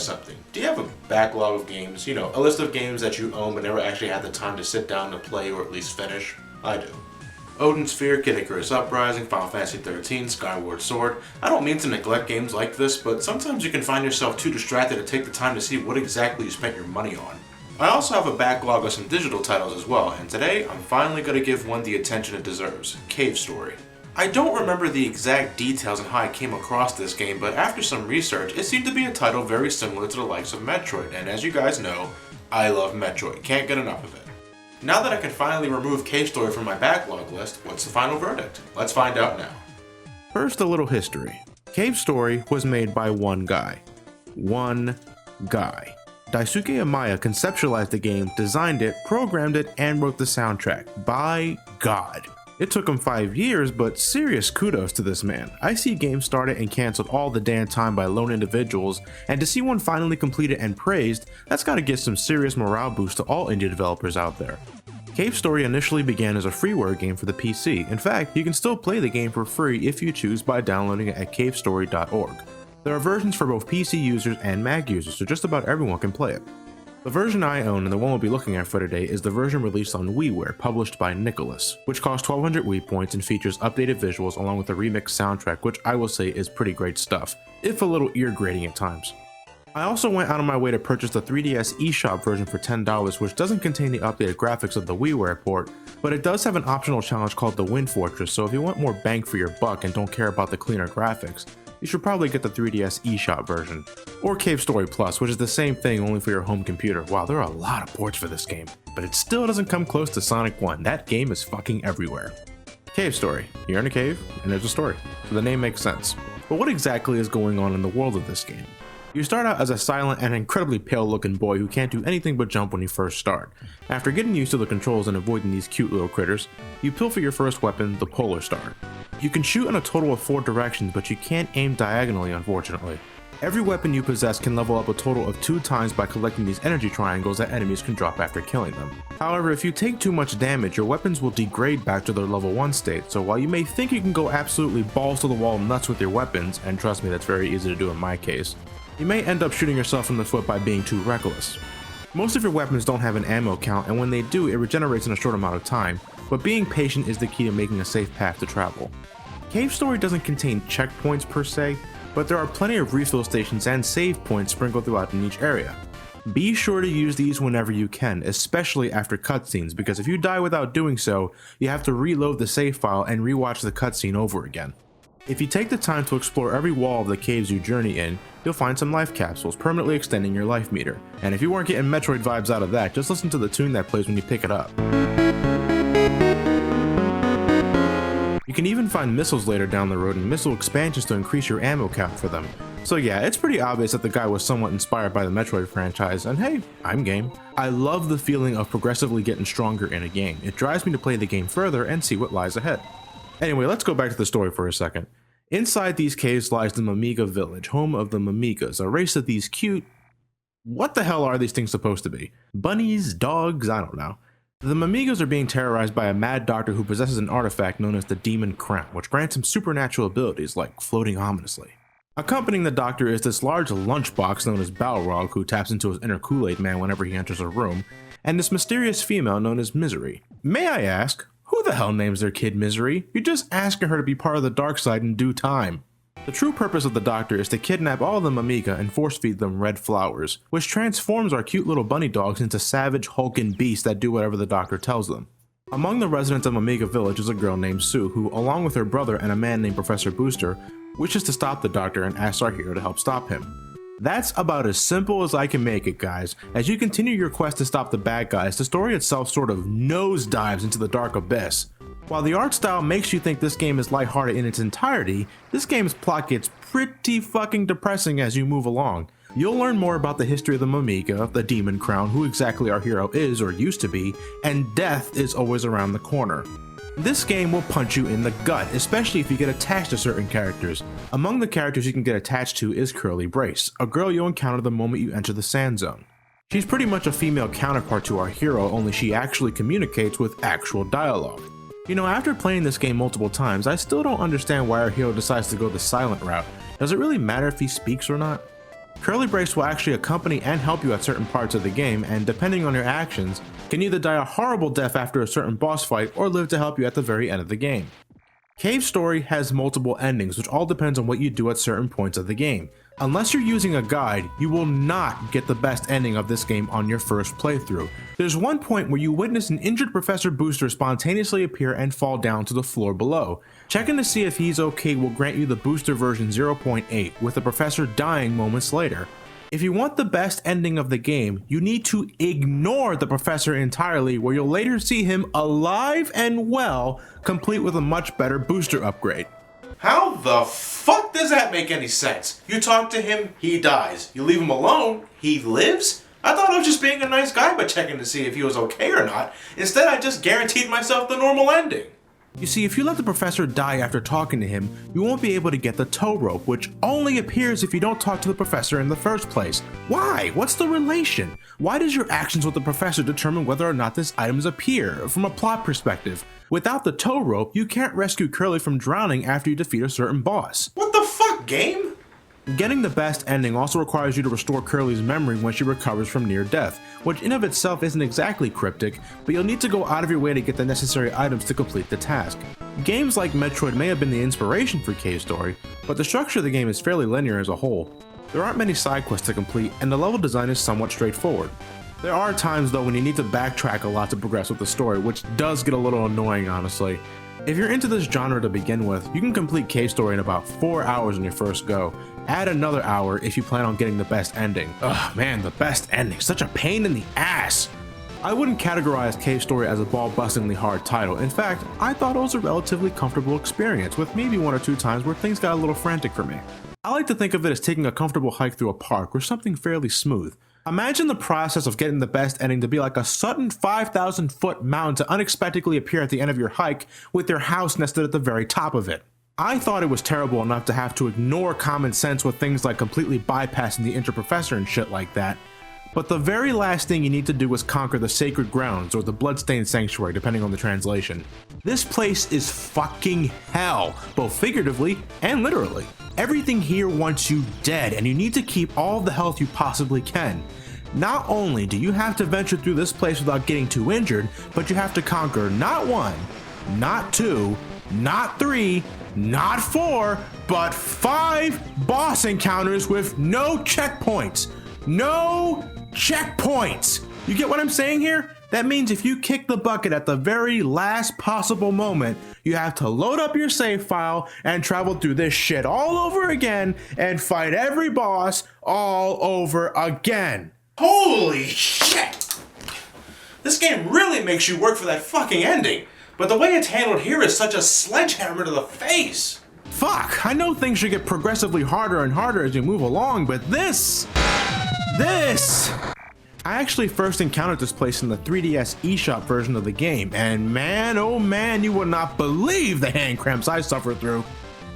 guys something. Do you have a backlog of games? You know, a list of games that you own but never actually had the time to sit down to play or at least finish? I do. Odin Sphere, Kid Icarus Uprising, Final Fantasy XIII, Skyward Sword. I don't mean to neglect games like this, but sometimes you can find yourself too distracted to take the time to see what exactly you spent your money on. I also have a backlog of some digital titles as well, and today I'm finally going to give one the attention it deserves, Cave Story. I don't remember the exact details on how I came across this game, but after some research, it seemed to be a title very similar to the likes of Metroid, and as you guys know, I love Metroid, can't get enough of it. Now that I can finally remove Cave Story from my backlog list, what's the final verdict? Let's find out now. First, a little history. Cave Story was made by one guy. One guy. Daisuke Amaya conceptualized the game, designed it, programmed it, and wrote the soundtrack. By God. It took him 5 years, but serious kudos to this man. I see games started and canceled all the damn time by lone individuals, and to see one finally completed and praised, that's gotta give some serious morale boost to all indie developers out there. Cave Story initially began as a freeware game for the PC. In fact, you can still play the game for free if you choose by downloading it at cavestory.org. There are versions for both PC users and Mac users, so just about everyone can play it. The version I own and the one we'll be looking at for today is the version released on WiiWare, published by Nicholas, which costs 1200 Wii points and features updated visuals along with a remixed soundtrack, which I will say is pretty great stuff, if a little ear grating at times. I also went out of my way to purchase the 3DS eShop version for $10, which doesn't contain the updated graphics of the WiiWare port, but it does have an optional challenge called the Wind Fortress, so if you want more bang for your buck and don't care about the cleaner graphics, you should probably get the 3DS eShop version. Or Cave Story Plus, which is the same thing only for your home computer. Wow, there are a lot of ports for this game, but it still doesn't come close to Sonic 1. That game is fucking everywhere. Cave Story. You're in a cave, and there's a story, so the name makes sense. But what exactly is going on in the world of this game? You start out as a silent and incredibly pale looking boy who can't do anything but jump when you first start. After getting used to the controls and avoiding these cute little critters, you pilfer your first weapon, the Polar Star. You can shoot in a total of 4 directions, but you can't aim diagonally, unfortunately. Every weapon you possess can level up a total of 2 times by collecting these energy triangles that enemies can drop after killing them. However, if you take too much damage, your weapons will degrade back to their level 1 state, so while you may think you can go absolutely balls to the wall nuts with your weapons, and trust me, that's very easy to do in my case, you may end up shooting yourself in the foot by being too reckless. Most of your weapons don't have an ammo count, and when they do, it regenerates in a short amount of time, but being patient is the key to making a safe path to travel. Cave Story doesn't contain checkpoints per se, but there are plenty of refill stations and save points sprinkled throughout in each area. Be sure to use these whenever you can, especially after cutscenes, because if you die without doing so, you have to reload the save file and rewatch the cutscene over again. If you take the time to explore every wall of the caves you journey in, you'll find some life capsules, permanently extending your life meter. And if you weren't getting Metroid vibes out of that, just listen to the tune that plays when you pick it up. You can even find missiles later down the road and missile expansions to increase your ammo count for them. So yeah, it's pretty obvious that the guy was somewhat inspired by the Metroid franchise, and hey, I'm game. I love the feeling of progressively getting stronger in a game. It drives me to play the game further and see what lies ahead. Anyway, let's go back to the story for a second. Inside these caves lies the Mimiga village, home of the Mimigas, a race of these cute... what the hell are these things supposed to be? Bunnies? Dogs? I don't know. The Mimigas are being terrorized by a mad doctor who possesses an artifact known as the Demon Crown, which grants him supernatural abilities like floating ominously. Accompanying the doctor is this large lunchbox known as Balrog, who taps into his inner Kool-Aid man whenever he enters a room, and this mysterious female known as Misery. May I ask, who the hell names their kid Misery? You're just asking her to be part of the dark side in due time. The true purpose of the doctor is to kidnap all of the Mimiga and force feed them red flowers, which transforms our cute little bunny dogs into savage, hulking beasts that do whatever the doctor tells them. Among the residents of Mimiga Village is a girl named Sue, who, along with her brother and a man named Professor Booster, wishes to stop the doctor and asks our hero to help stop him. That's about as simple as I can make it, guys. As you continue your quest to stop the bad guys, the story itself sort of nosedives into the dark abyss. While the art style makes you think this game is lighthearted in its entirety, this game's plot gets pretty fucking depressing as you move along. You'll learn more about the history of the Mimiga, the Demon Crown, who exactly our hero is or used to be, and death is always around the corner. This game will punch you in the gut, especially if you get attached to certain characters. Among the characters you can get attached to is Curly Brace, a girl you'll encounter the moment you enter the Sand Zone. She's pretty much a female counterpart to our hero, only she actually communicates with actual dialogue. You know, after playing this game multiple times, I still don't understand why our hero decides to go the silent route. Does it really matter if he speaks or not? Curly Brace will actually accompany and help you at certain parts of the game, and depending on your actions, can either die a horrible death after a certain boss fight or live to help you at the very end of the game. Cave Story has multiple endings, which all depends on what you do at certain points of the game. Unless you're using a guide, you will not get the best ending of this game on your first playthrough. There's one point where you witness an injured Professor Booster spontaneously appear and fall down to the floor below. Checking to see if he's okay will grant you the Booster version 0.8, with the Professor dying moments later. If you want the best ending of the game, you need to ignore the Professor entirely, where you'll later see him alive and well, complete with a much better Booster upgrade. How the fuck does that make any sense? You talk to him, he dies. You leave him alone, he lives? I thought I was just being a nice guy by checking to see if he was okay or not. Instead, I just guaranteed myself the normal ending. You see, if you let the Professor die after talking to him, you won't be able to get the tow rope, which only appears if you don't talk to the Professor in the first place. Why? What's the relation? Why does your actions with the Professor determine whether or not this items appear, from a plot perspective? Without the tow rope, you can't rescue Curly from drowning after you defeat a certain boss. What the fuck, game? Getting the best ending also requires you to restore Curly's memory when she recovers from near death, which in of itself isn't exactly cryptic, but you'll need to go out of your way to get the necessary items to complete the task. Games like Metroid may have been the inspiration for Cave Story, but the structure of the game is fairly linear as a whole. There aren't many side quests to complete, and the level design is somewhat straightforward. There are times though when you need to backtrack a lot to progress with the story, which does get a little annoying honestly. If you're into this genre to begin with, you can complete Cave Story in about 4 hours on your first go. Add another hour if you plan on getting the best ending. Ugh man, the best ending, such a pain in the ass! I wouldn't categorize Cave Story as a ball-bustingly hard title. In fact, I thought it was a relatively comfortable experience, with maybe 1 or 2 times where things got a little frantic for me. I like to think of it as taking a comfortable hike through a park or something fairly smooth. Imagine the process of getting the best ending to be like a sudden 5,000-foot mountain to unexpectedly appear at the end of your hike with your house nested at the very top of it. I thought it was terrible enough to have to ignore common sense with things like completely bypassing the Inter-Professor and shit like that. But the very last thing you need to do is conquer the Sacred Grounds, or the Bloodstained Sanctuary, depending on the translation. This place is fucking hell, both figuratively and literally. Everything here wants you dead, and you need to keep all the health you possibly can. Not only do you have to venture through this place without getting too injured, but you have to conquer not 1, not 2, not 3, not 4, but 5 boss encounters with no checkpoints. No checkpoints! You get what I'm saying here? That means if you kick the bucket at the very last possible moment, you have to load up your save file and travel through this shit all over again and fight every boss all over again. Holy shit! This game really makes you work for that fucking ending, but the way it's handled here is such a sledgehammer to the face. Fuck, I know things should get progressively harder and harder as you move along, but this! I actually first encountered this place in the 3DS eShop version of the game, and man, oh man, you would not believe the hand cramps I suffered through.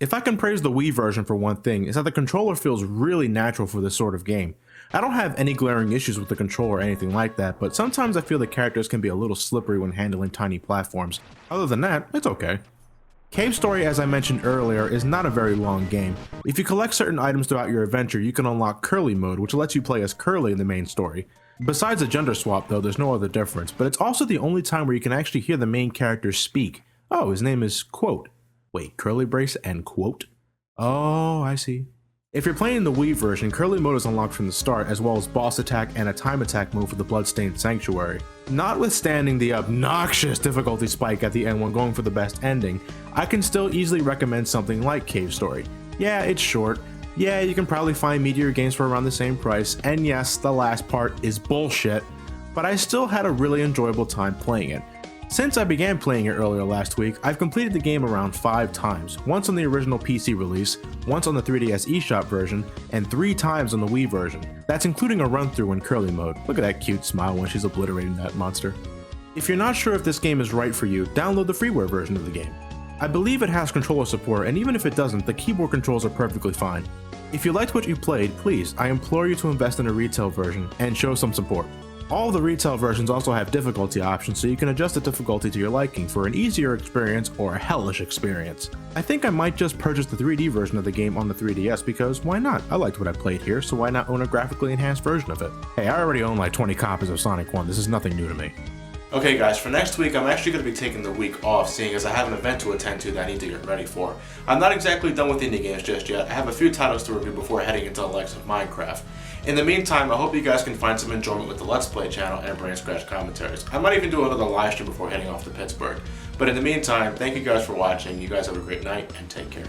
If I can praise the Wii version for one thing, is that the controller feels really natural for this sort of game. I don't have any glaring issues with the controller or anything like that, but sometimes I feel the characters can be a little slippery when handling tiny platforms. Other than that, it's okay. Cave Story, as I mentioned earlier, is not a very long game. If you collect certain items throughout your adventure, you can unlock Curly mode, which lets you play as Curly in the main story. Besides a gender swap though, there's no other difference, but it's also the only time where you can actually hear the main character speak. Oh, his name is Quote. Wait, Curly Brace and Quote? Oh, I see. If you're playing the Wii version, Curly mode is unlocked from the start, as well as boss attack and a time attack move for the Bloodstained Sanctuary. Notwithstanding the obnoxious difficulty spike at the end when going for the best ending, I can still easily recommend something like Cave Story. Yeah, it's short. Yeah, you can probably find Meteor games for around the same price, and yes, the last part is bullshit, but I still had a really enjoyable time playing it. Since I began playing it earlier last week, I've completed the game around 5 times, once on the original PC release, once on the 3DS eShop version, and 3 times on the Wii version. That's including a run-through in Curly mode. Look at that cute smile when she's obliterating that monster. If you're not sure if this game is right for you, download the freeware version of the game. I believe it has controller support, and even if it doesn't, the keyboard controls are perfectly fine. If you liked what you played, please, I implore you to invest in a retail version and show some support. All the retail versions also have difficulty options, so you can adjust the difficulty to your liking for an easier experience or a hellish experience. I think I might just purchase the 3D version of the game on the 3DS because why not? I liked what I played here, so why not own a graphically enhanced version of it? Hey, I already own like 20 copies of Sonic 1, this is nothing new to me. Okay guys, for next week I'm actually going to be taking the week off, seeing as I have an event to attend to that I need to get ready for. I'm not exactly done with indie games just yet. I have a few titles to review before heading into the likes of Minecraft. In the meantime, I hope you guys can find some enjoyment with the Let's Play channel and Brain Scratch commentaries. I might even do another live stream before heading off to Pittsburgh. But in the meantime, thank you guys for watching. You guys have a great night and take care.